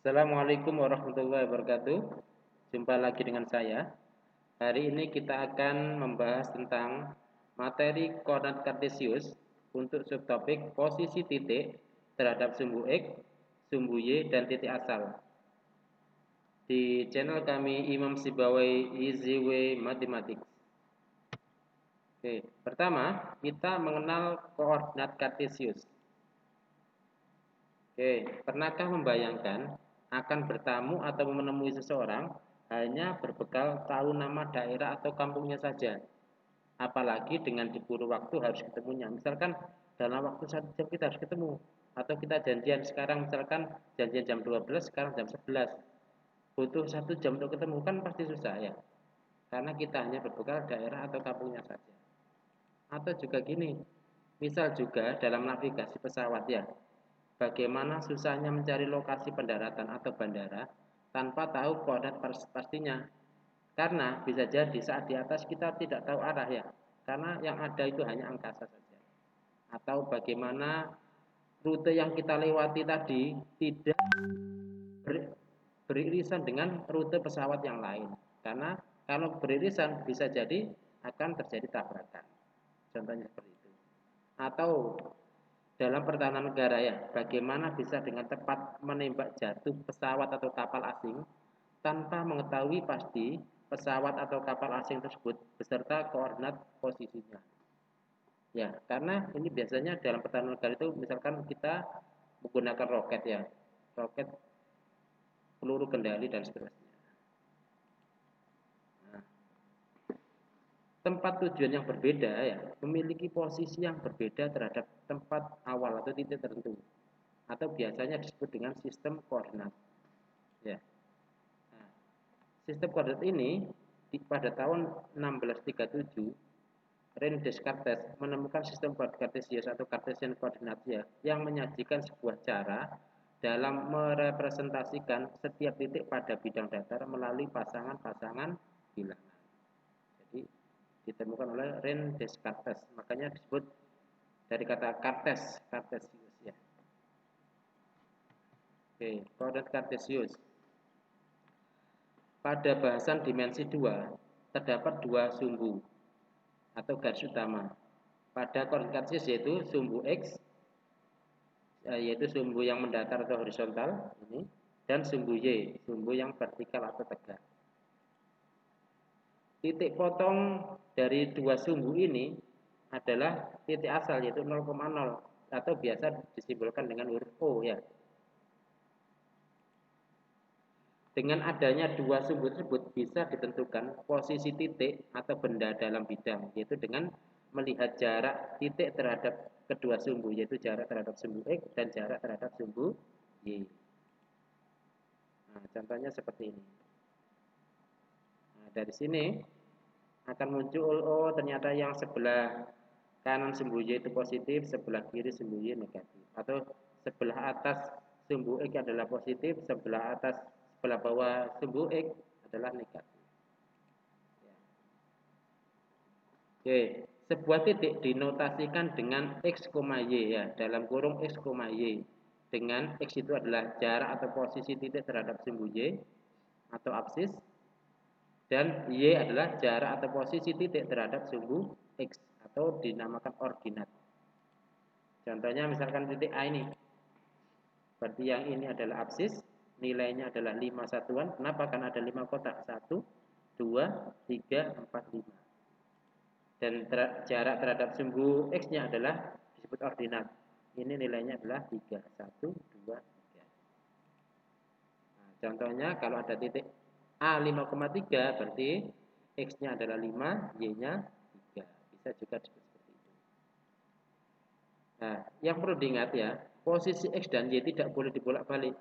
Assalamualaikum warahmatullahi wabarakatuh. Jumpa lagi dengan saya. Hari ini kita akan membahas tentang materi koordinat kartesius untuk subtopik posisi titik terhadap sumbu X, sumbu Y, dan titik asal. Di channel kami Imam Sibawai Easy Way Mathematics. Oke, pertama kita mengenal koordinat kartesius. Oke, pernahkah membayangkan akan bertamu atau menemui seseorang hanya berbekal tahu nama daerah atau kampungnya saja? Apalagi dengan diburu waktu harus ketemunya. Misalkan dalam waktu 1 jam kita harus ketemu. Atau kita janjian sekarang, misalkan janjian jam 12, sekarang jam 11. Butuh 1 jam untuk ketemu, kan pasti susah ya. Karena kita hanya berbekal daerah atau kampungnya saja. Atau juga gini, misal juga dalam navigasi pesawat ya. Bagaimana susahnya mencari lokasi pendaratan atau bandara tanpa tahu koordinat pastinya. Karena bisa jadi saat di atas kita tidak tahu arah ya. Karena yang ada itu hanya angkasa saja. Atau bagaimana rute yang kita lewati tadi tidak beririsan dengan rute pesawat yang lain. Karena kalau beririsan bisa jadi akan terjadi tabrakan. Contohnya seperti itu. Atau dalam pertahanan negara ya, bagaimana bisa dengan tepat menembak jatuh pesawat atau kapal asing tanpa mengetahui pasti pesawat atau kapal asing tersebut beserta koordinat posisinya. Ya, karena ini biasanya dalam pertahanan negara itu misalkan kita menggunakan roket ya, roket peluru kendali dan seterusnya. Nah, tempat tujuan yang berbeda ya, memiliki posisi yang berbeda terhadap tempat awal atau titik tertentu, atau biasanya disebut dengan sistem koordinat. Ya. Nah, sistem koordinat ini pada tahun 1637 René Descartes menemukan sistem koordinat kartesius atau Cartesian coordinate ya, yang menyajikan sebuah cara dalam merepresentasikan setiap titik pada bidang datar melalui pasangan-pasangan bilangan. Jadi ditemukan oleh René Descartes, makanya disebut dari kata Cartesius ya. Oke, koordinat kartesius. Pada bahasan dimensi 2 terdapat dua sumbu atau garis utama. Pada koordinat kartesius yaitu sumbu X, yaitu sumbu yang mendatar atau horizontal ini, dan sumbu Y, sumbu yang vertikal atau tegak. Titik potong dari dua sumbu ini adalah titik asal yaitu 0,0 atau biasa disimbolkan dengan huruf O ya. Dengan adanya dua sumbu tersebut bisa ditentukan posisi titik atau benda dalam bidang, yaitu dengan melihat jarak titik terhadap kedua sumbu, yaitu jarak terhadap sumbu X dan jarak terhadap sumbu Y. Nah, contohnya seperti ini. Nah, dari sini akan muncul, oh ternyata yang sebelah kanan sumbu Y itu positif, sebelah kiri sumbu Y negatif. Atau sebelah atas sumbu X adalah positif, sebelah bawah sumbu X adalah negatif. Ya. Oke, sebuah titik dinotasikan dengan X, Y ya, dalam kurung X, Y. Dengan X itu adalah jarak atau posisi titik terhadap sumbu Y atau absis, dan Y adalah jarak atau posisi titik terhadap sumbu X atau dinamakan ordinat. Contohnya misalkan titik A ini, berarti yang ini adalah absis, nilainya adalah 5 satuan. Kenapa? Karena ada 5 kotak, 1, 2, 3, 4, 5. Dan jarak terhadap sumbu X-nya adalah disebut ordinat. Ini nilainya adalah 3, 1, 2, 3. Nah, contohnya kalau ada titik A 5,3 berarti X-nya adalah 5, Y-nya 3. Bisa juga disebut seperti itu. Nah, yang perlu diingat ya, posisi X dan Y tidak boleh dibolak-balik.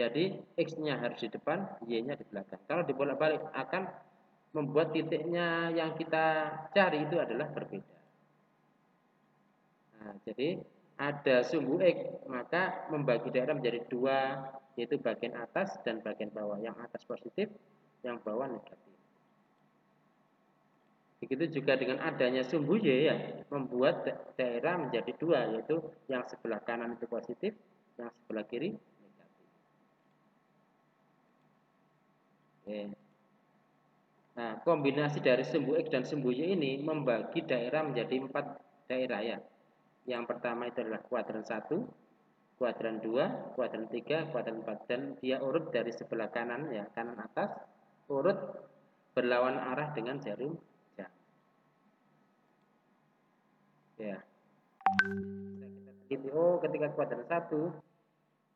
Jadi X-nya harus di depan, Y-nya di belakang. Kalau dibolak-balik akan membuat titiknya yang kita cari itu adalah berbeda. Nah, jadi ada sumbu X, maka membagi daerah menjadi dua, yaitu bagian atas dan bagian bawah. Yang atas positif, yang bawah negatif. Begitu juga dengan adanya sumbu Y ya, membuat daerah menjadi dua, yaitu yang sebelah kanan itu positif, yang sebelah kiri negatif. Oke. Nah, kombinasi dari sumbu X dan sumbu Y ini membagi daerah menjadi 4 daerah ya. Yang pertama itu adalah kuadran 1, kuadran 2, kuadran 3, kuadran 4, dan dia urut dari sebelah kanan ya, kanan atas, urut berlawan arah dengan jarum jam. Ya. Kita teliti, oh ketika kuadran 1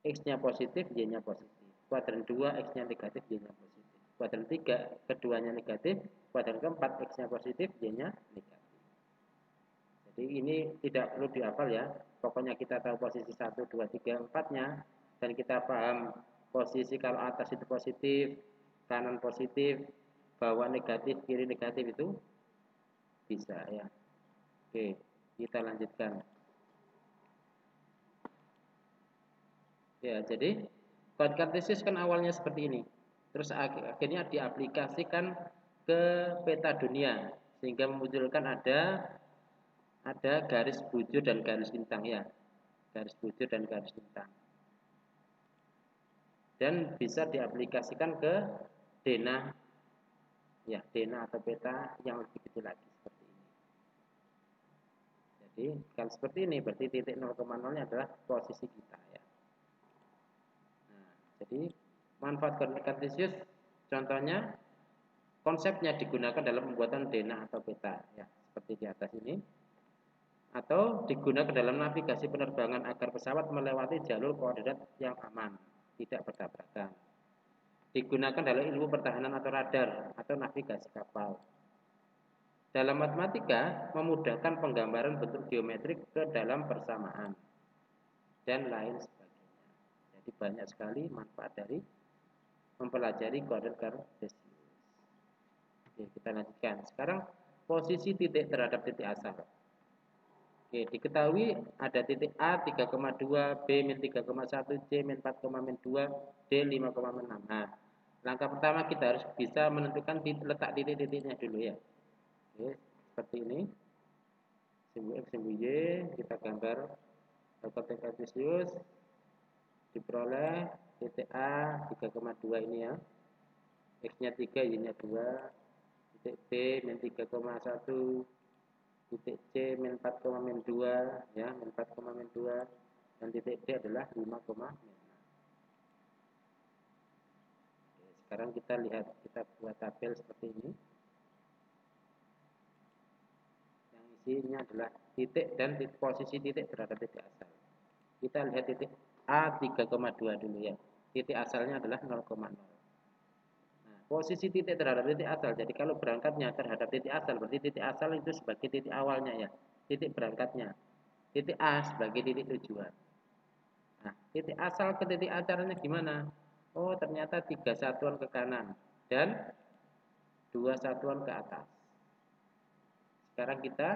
X-nya positif, Y-nya positif. Kuadran 2 X-nya negatif, Y-nya positif. Kuadran 3 keduanya negatif, kuadran keempat X-nya positif, Y-nya negatif. Jadi ini tidak perlu dihafal ya. Pokoknya kita tahu posisi 1, 2, 3, 4-nya dan kita paham posisi kalau atas itu positif, kanan positif, bawah negatif, kiri negatif itu bisa ya. Oke, kita lanjutkan. Ya, jadi kode kartesius kan awalnya seperti ini. Terus akhirnya diaplikasikan ke peta dunia sehingga memunculkan ada garis bujur dan garis lintang ya. Garis bujur dan garis lintang. Dan bisa diaplikasikan ke dena ya, dena atau peta yang lebih kecil lagi seperti ini. Jadi kalau seperti ini berarti titik 0,0-nya adalah posisi kita ya. Nah, jadi manfaat kode kartesius contohnya konsepnya digunakan dalam pembuatan dena atau peta ya, seperti di atas ini, atau digunakan dalam navigasi penerbangan agar pesawat melewati jalur koordinat yang aman, tidak bertabrakan. Digunakan dalam ilmu pertahanan atau radar atau navigasi kapal. Dalam matematika, memudahkan penggambaran bentuk geometrik ke dalam persamaan dan lain sebagainya. Jadi banyak sekali manfaat dari mempelajari kode kartesius. Oke, kita lanjutkan. Sekarang posisi titik terhadap titik asal. Oke, diketahui ada titik A 3,2, B min 3,1, C min 4,2, D 5,6. Nah, langkah pertama kita harus bisa menentukan letak titik-titiknya dulu ya. Oke, seperti ini. Sumbu X, sumbu Y, kita gambar kode kartesius, diperoleh titik A 3,2 ini ya. X-nya 3, Y-nya 2, titik B min 3,1, titik C min 4,2 ya, min 4,2, dan titik D adalah 5,6. Sekarang kita lihat, kita buat tabel seperti ini. Yang isinya adalah titik dan posisi titik terhadap titik asal. Kita lihat titik A 3,2 dulu ya. Titik asalnya adalah 0,0. Posisi titik terhadap titik asal. Jadi kalau berangkatnya terhadap titik asal, berarti titik asal itu sebagai titik awalnya ya, titik berangkatnya. Titik A sebagai titik tujuan. Nah, titik asal ke titik A caranya gimana? Oh, ternyata 3 satuan ke kanan dan 2 satuan ke atas. Sekarang kita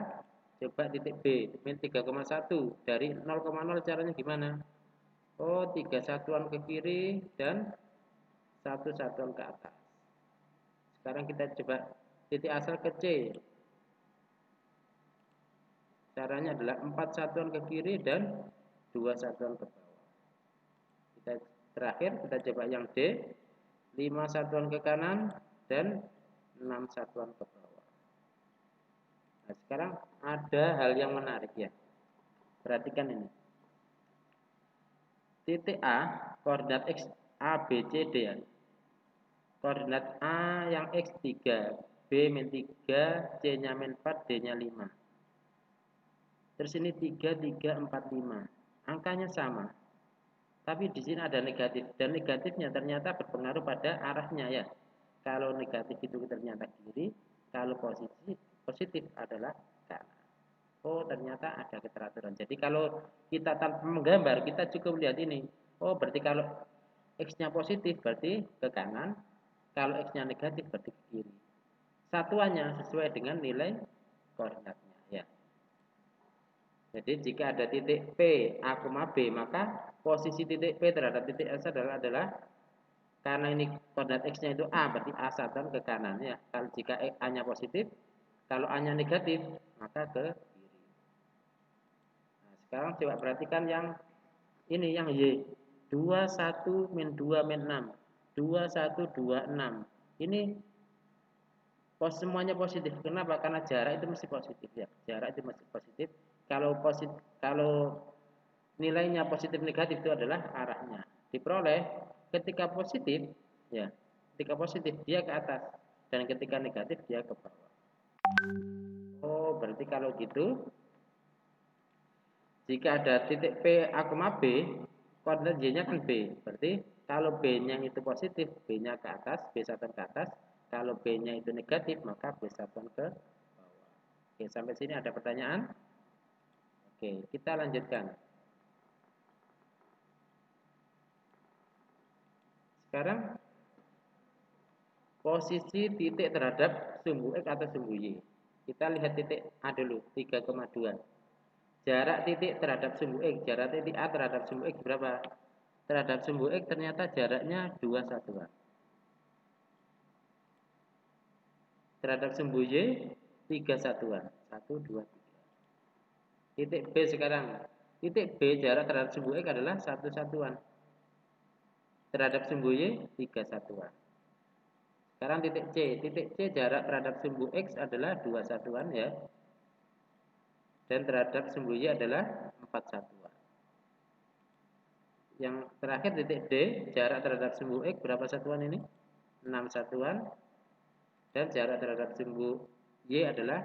coba titik B, min 3,1. Dari 0,0 caranya gimana? Oh, 3 satuan ke kiri dan 1 satuan ke atas. Sekarang kita coba titik asal ke C. Caranya adalah 4 satuan ke kiri dan 2 satuan ke bawah. Terakhir kita coba yang D, 5 satuan ke kanan dan 6 satuan ke bawah. Nah, sekarang ada hal yang menarik ya. Perhatikan ini. Titik A, koordinat X, A, B, C, D ya. Koordinat A yang X3, B min 3, C-nya min 4, D-nya 5. Terus ini 3, 3, 4, 5. Angkanya sama. Tapi di sini ada negatif. Dan negatifnya ternyata berpengaruh pada arahnya ya. Kalau negatif itu ternyata kiri. Kalau positif adalah kanan. Oh, ternyata ada keteraturan. Jadi kalau kita tanpa menggambar, kita cukup lihat ini. Oh, berarti kalau X-nya positif berarti ke kanan. Kalau X-nya negatif berarti ke kiri. Satuannya sesuai dengan nilai koordinatnya ya. Jadi jika ada titik P, A, B, maka posisi titik P terhadap titik S adalah karena ini koordinat X-nya itu A, berarti A satuan ke kanan ya. Kalau jika A-nya positif, kalau A-nya negatif, maka ke kiri. Nah, sekarang coba perhatikan yang ini, yang Y. 21 min 2 min 6. 21, 26. Ini semuanya positif. Kenapa? Karena jarak itu mesti positif ya. Jarak itu mesti positif. Kalau nilainya positif negatif itu adalah arahnya. Diperoleh ketika positif ya. Ketika positif dia ke atas dan ketika negatif dia ke bawah. Oh, berarti kalau gitu jika ada titik P, A, B, koordinat Y-nya kan B. Berarti kalau B-nya itu positif, B-nya ke atas, B1 ke atas. Kalau B-nya itu negatif, maka B1 ke bawah. Oke, sampai sini ada pertanyaan? Oke, kita lanjutkan. Sekarang posisi titik terhadap sumbu X atau sumbu Y. Kita lihat titik A dulu, 3,2. Jarak titik terhadap sumbu X, jarak titik A terhadap sumbu X berapa? Terhadap sumbu X ternyata jaraknya 2 satuan. Terhadap sumbu Y 3 satuan. 1, 2, 3. Titik B sekarang. Titik B jarak terhadap sumbu X adalah 1 satuan. Terhadap sumbu Y 3 satuan. Sekarang titik C. Titik C jarak terhadap sumbu X adalah 2 satuan ya. Dan terhadap sumbu Y adalah 4 satuan. Yang terakhir titik D, jarak terhadap sumbu X berapa satuan ini? 6 satuan. Dan jarak terhadap sumbu Y adalah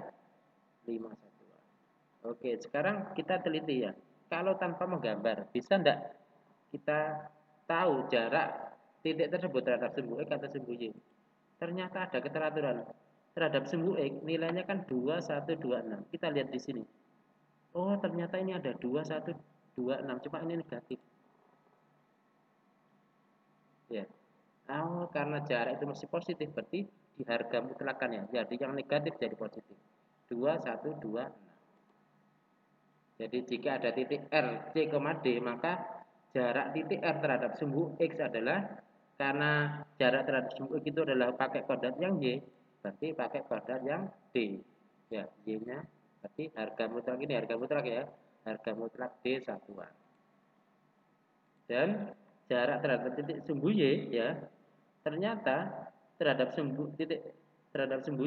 5 satuan. Oke, sekarang kita teliti ya. Kalau tanpa menggambar, bisa enggak kita tahu jarak titik tersebut terhadap sumbu X atau sumbu Y? Ternyata ada keteraturan. Terhadap sumbu X nilainya kan 2126. Kita lihat di sini. Oh, ternyata ini ada 2126, cuma ini negatif. Ya. Oh, karena jarak itu masih positif, berarti di harga mutlakan ya. Jadi yang negatif jadi positif. 2126. Jadi jika ada titik R, C, D, maka jarak titik R terhadap sumbu X adalah, karena jarak terhadap sumbu X itu adalah pakai koordinat yang Y, berarti pakai koordinat yang D. Ya, Y-nya berarti harga mutlak ini harga mutlak ya. Harga mutlak D satuan. Dan jarak terhadap titik sumbu Y ya, ternyata terhadap sumbu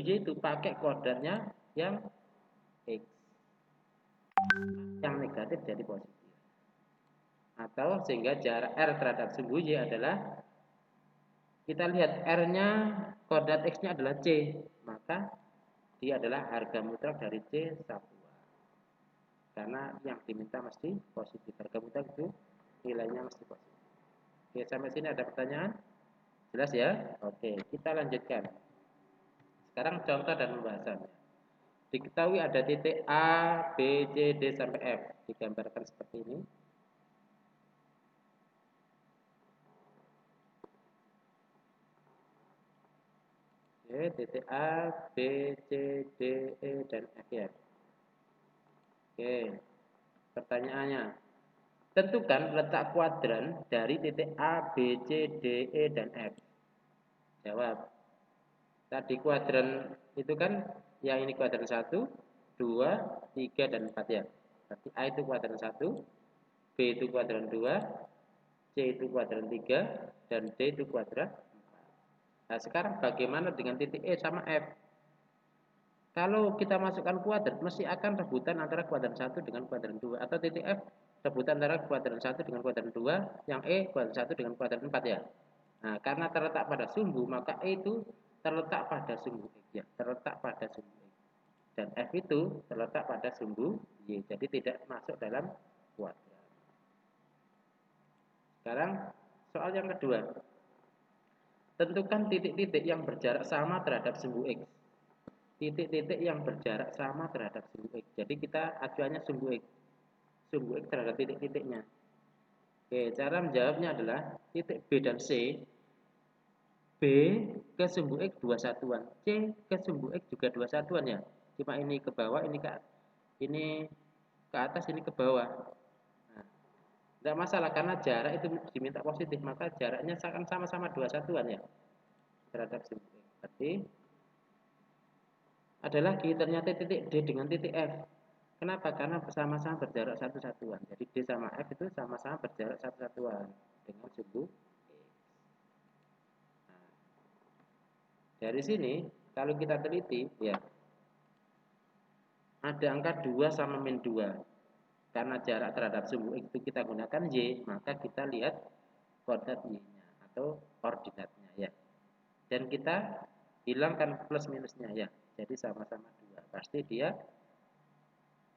Y itu pakai koordinatnya yang X. Yang negatif jadi positif. Atau sehingga jarak R terhadap sumbu Y adalah, kita lihat R-nya, koordinat X-nya adalah C, maka dia adalah harga mutlak dari C satuan. Karena yang diminta mesti positif. Harga mutlak itu nilainya mesti positif. Oke, sampai sini ada pertanyaan? Jelas ya? Oke, kita lanjutkan. Sekarang contoh dan pembahasannya. Diketahui ada titik A, B, C, D sampai F. Digambarkan seperti ini. Oke, titik A, B, C, D, E, dan F ya. Oke, pertanyaannya. Tentukan letak kuadran dari titik A, B, C, D, E, dan F. Jawab. Tadi kuadran itu kan, yang ini kuadran 1, 2, 3, dan 4 ya. Berarti A itu kuadran 1, B itu kuadran 2, C itu kuadran 3, dan D itu kuadran 4. Nah, sekarang bagaimana dengan titik E sama F? Kalau kita masukkan kuadrat, mesti akan rebutan antara kuadran 1 dengan kuadran 2. Atau titik F, rebutan antara kuadran 1 dengan kuadran 2, yang E kuadran 1 dengan kuadran 4 ya. Nah, karena terletak pada sumbu, maka E itu terletak pada sumbu X ya, terletak pada sumbu X. Dan F itu terletak pada sumbu Y, jadi tidak masuk dalam kuadrat. Sekarang soal yang kedua. Tentukan titik-titik yang berjarak sama terhadap sumbu X. Titik-titik yang berjarak sama terhadap sumbu X. Jadi kita acuannya sumbu X. Sumbu X terhadap titik-titiknya. Oke, cara menjawabnya adalah titik B dan C. B ke sumbu X 2 satuan. C ke sumbu X juga 2 satuan ya. Cuma ini ke bawah, ini ke atas, ini ke bawah. Nah, tidak masalah karena jarak itu diminta positif, maka jaraknya akan sama-sama 2 satuan ya terhadap sumbu X. Berarti ada lagi ternyata titik D dengan titik F. Kenapa? Karena sama-sama berjarak satu satuan. Jadi D sama F itu sama-sama berjarak satu satuan dengan sumbu X. Nah, Dari sini kalau kita teliti ya ada angka 2 sama min 2. Karena jarak terhadap sumbu X itu kita gunakan Y, maka kita lihat koordinat Y-nya atau koordinatnya ya. Dan kita hilangkan plus minusnya ya. Jadi sama-sama 2. Pasti dia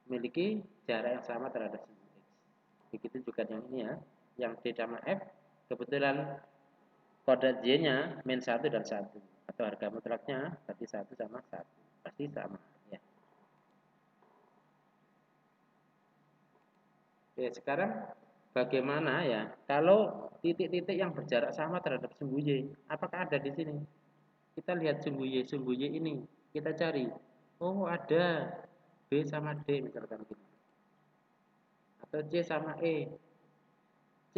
memiliki jarak yang sama terhadap sumbu X. Begitu juga yang ini ya. Yang D sama F kebetulan koordinat Y-nya min 1 dan 1. Atau harga mutlaknya berarti 1 sama 1. Pasti sama ya. Oke, sekarang bagaimana ya kalau titik-titik yang berjarak sama terhadap sumbu Y? Apakah ada di sini? Kita lihat sumbu Y ini. Kita cari. Oh, ada B sama D misalkan gitu. Atau C sama E. C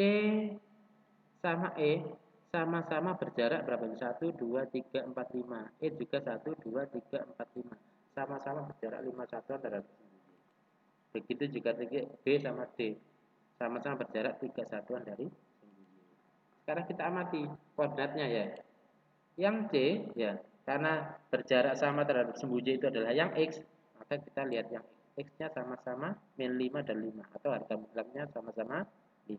sama E sama-sama berjarak berapa? 1, 2, 3, 4, 5. E juga 1, 2, 3, 4, 5. Sama-sama berjarak 5 satuan terhadap sumbu Y. Begitu juga titik B sama D. Sama-sama berjarak 3 satuan dari sumbu Y. Sekarang kita amati koordinatnya ya. Yang C ya, karena berjarak sama terhadap sumbu Y itu adalah yang X, maka kita lihat yang X-nya sama-sama min 5 dan 5 atau harga mutlaknya sama-sama 5.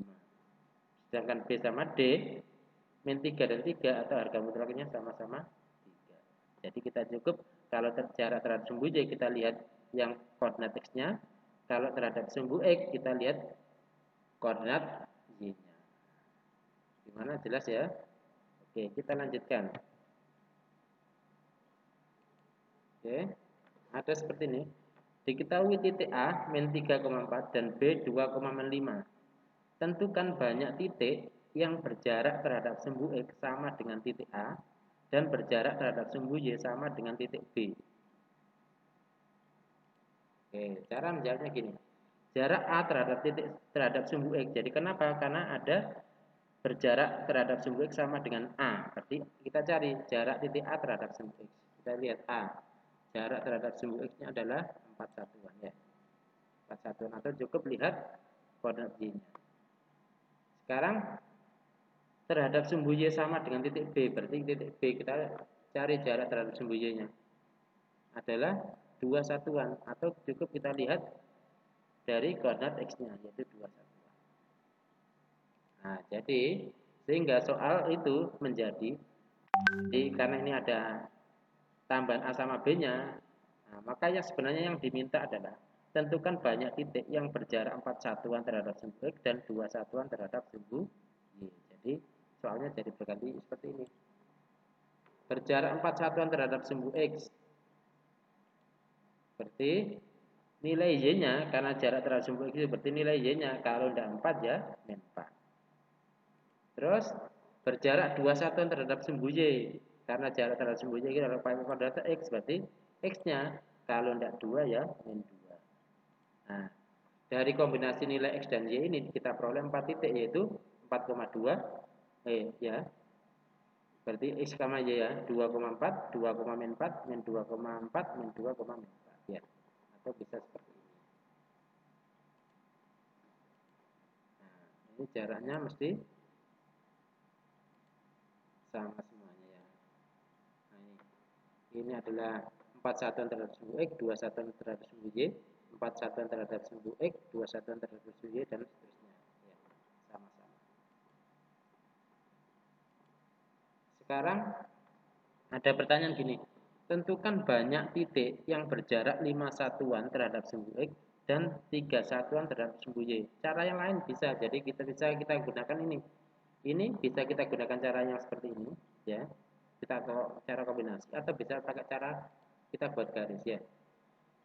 Sedangkan B sama D min 3 dan 3 atau harga mutlaknya sama-sama 3. Jadi kita cukup kalau jarak terhadap sumbu Y kita lihat yang koordinat X-nya, kalau terhadap sumbu X kita lihat koordinat Y-nya. Gimana, jelas ya? Oke, kita lanjutkan. Oke, ada seperti ini. Diketahui titik A min 3,4 dan B 2,5. Tentukan banyak titik yang berjarak terhadap sumbu X sama dengan titik A dan berjarak terhadap sumbu Y sama dengan titik B. Oke, cara menjawabnya gini. Jarak A terhadap sumbu X. Jadi kenapa? Karena ada berjarak terhadap sumbu X sama dengan A. Berarti kita cari jarak titik A terhadap sumbu X. Kita lihat A. Jarak terhadap sumbu X-nya adalah 4 satuan ya. 4 satuan atau cukup lihat koordinat Y-nya. Sekarang terhadap sumbu Y sama dengan titik B. Berarti titik B kita cari jarak terhadap sumbu Y-nya adalah 2 satuan atau cukup kita lihat dari koordinat X-nya yaitu 2 satuan. Nah, jadi sehingga soal itu menjadi karena ini ada tambahan A sama B-nya, nah, maka yang sebenarnya yang diminta adalah tentukan banyak titik yang berjarak 4 satuan terhadap sumbu X dan 2 satuan terhadap sumbu Y. Jadi soalnya jadi berganti seperti ini. Berjarak 4 satuan terhadap sumbu X. Berarti nilai Y-nya karena jarak terhadap sumbu X berarti nilai Y-nya kalau tidak 4 ya min 4. Terus berjarak 2 satuan terhadap sumbu Y. Karena jarak terhadap sumbu Y adalah kuadrat X, berarti X-nya kalau tidak 2 ya min 2. Nah, dari kombinasi nilai X dan Y ini kita peroleh 4 titik yaitu 4,2 ya. Berarti X sama Y ya 2,4, 2, min 4, min 2,4, min 2, min 4 ya. Atau bisa seperti ini. Nah, ini jaraknya mesti sama semuanya ya. Nah, ini adalah 4 satuan terhadap sumbu X, 2 satuan terhadap sumbu Y, 4 satuan terhadap sumbu X, 2 satuan terhadap sumbu Y, dan seterusnya ya, sama-sama. Sekarang ada pertanyaan gini, tentukan banyak titik yang berjarak 5 satuan terhadap sumbu X dan 3 satuan terhadap sumbu Y. Cara yang lain bisa, jadi kita gunakan ini. Ini bisa kita gunakan cara yang seperti ini ya. Kita cara kombinasi atau bisa pakai cara kita buat garis ya.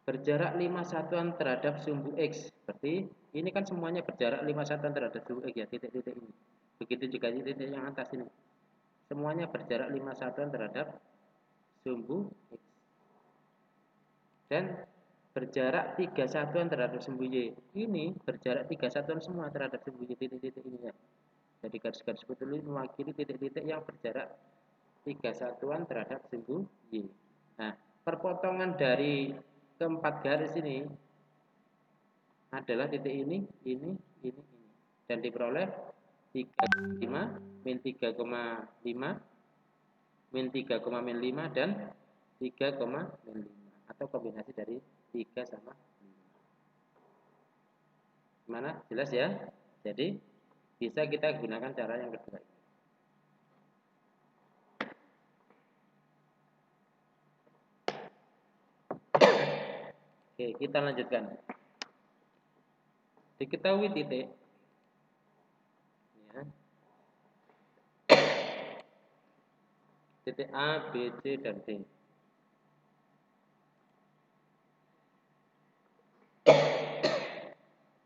Berjarak 5 satuan terhadap sumbu X. Berarti ini kan semuanya berjarak 5 satuan terhadap sumbu X ya, titik-titik ini. Begitu juga titik yang atas ini. Semuanya berjarak 5 satuan terhadap sumbu X. Dan berjarak 3 satuan terhadap sumbu Y. Ini berjarak 3 satuan semua terhadap sumbu Y, titik-titik ini ya. Jadi garis-garis putih ini mewakili titik-titik yang berjarak 3 satuan terhadap sumbu Y. Nah, perpotongan dari keempat garis ini adalah titik ini, ini. Dan diperoleh 3,5 min 3,5 min 3, min 5 dan 3, min 5 atau kombinasi dari 3 sama 5. Gimana? Jelas ya? Jadi bisa kita gunakan cara yang kedua ini. Oke, kita lanjutkan. Diketahui titik ya, titik A, B, C, dan D.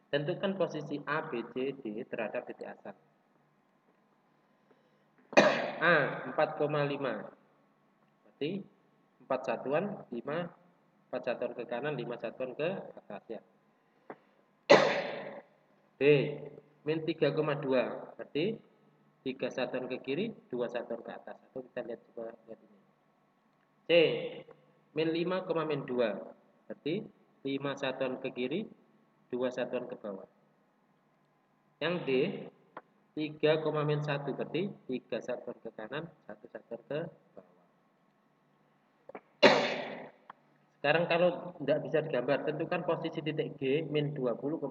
Tentukan posisi A, B, C, D terhadap titik asal. A 4,5. Berarti 4 satuan, 4 satuan ke kanan, 5 satuan ke atas ya. B min 3,2. Berarti 3 satuan ke kiri, 2 satuan ke atas. Atau kita lihat coba lihat ini. C min 5, min 2. Berarti 5 satuan ke kiri, 2 satuan ke bawah. Yang D 3, min 1 berarti 3 satuan ke kanan, 1 satuan ke bawah. Sekarang kalau tidak bisa digambar, tentukan posisi titik G min 20,12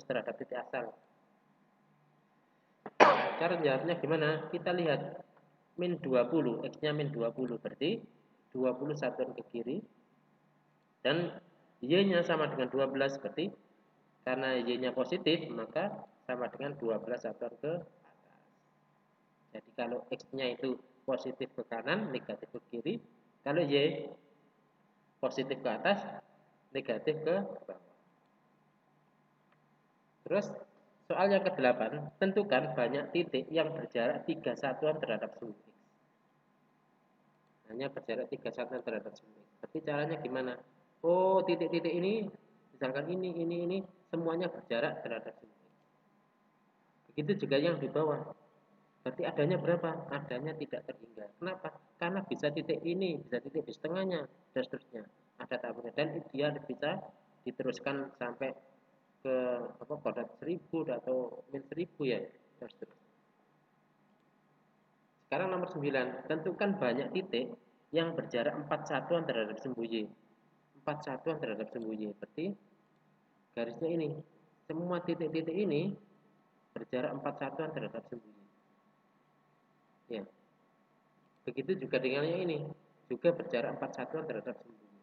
terhadap titik asal. Cara jawabnya gimana? Kita lihat min 20, X-nya min 20 berarti 20 satuan ke kiri dan Y-nya sama dengan 12 berarti karena Y-nya positif maka sama dengan 12 satuan ke atas. Jadi kalau X-nya itu positif ke kanan, negatif ke kiri, kalau Y positif ke atas, negatif ke bawah. Terus soal yang ke-8, tentukan banyak titik yang berjarak 3 satuan terhadap sumbu X. Hanya berjarak 3 satuan terhadap sumbu X. Tapi caranya gimana? Oh, titik-titik ini, misalkan ini, semuanya berjarak terhadap sumbu X. Begitu juga yang di bawah. Berarti adanya berapa? Adanya tidak terhingga. Kenapa? Karena bisa titik ini, bisa titik di setengahnya, dan seterusnya. Ada tabungan dan dia bisa diteruskan sampai ke kodrat 1000 atau min 1000 ya, dan seterusnya. Sekarang nomor 9, tentukan banyak titik yang berjarak 4 satuan terhadap sumbu Y. 4 satuan terhadap sumbu Y. Berarti garisnya ini, semua titik-titik ini berjarak 4 satuan terhadap sumbu Y. Ya. Begitu juga dengan yang ini, juga berjarak 4 satuan terhadap sumbu Y.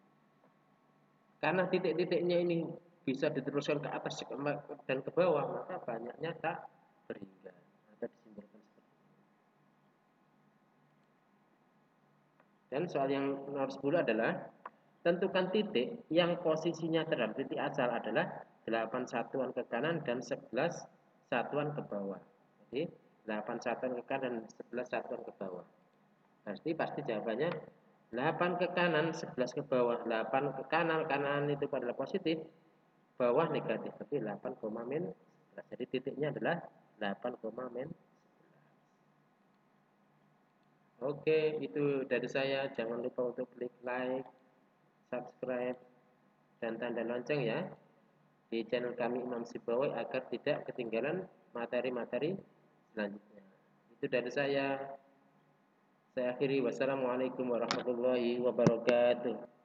Karena titik-titiknya ini bisa diteruskan ke atas dan ke bawah, maka banyaknya tak berhingga atau disimbolkan seperti ini. Dan soal yang nomor 10 adalah tentukan titik yang posisinya terhadap titik asal adalah 8 satuan ke kanan dan 11 satuan ke bawah. Jadi 8 satuan ke kanan dan 11 satuan ke bawah. Pasti jawabannya 8 ke kanan, 11 ke bawah. 8 ke kanan itu adalah positif, bawah negatif. Berarti 8, min 11. Jadi titiknya adalah 8, min 11. Oke, itu dari saya. Jangan lupa untuk klik like, subscribe, dan tanda lonceng ya di channel kami Imam Sibawai agar tidak ketinggalan materi-materi selanjutnya. Itu dari saya. Saya akhiri. Wassalamualaikum warahmatullahi wabarakatuh.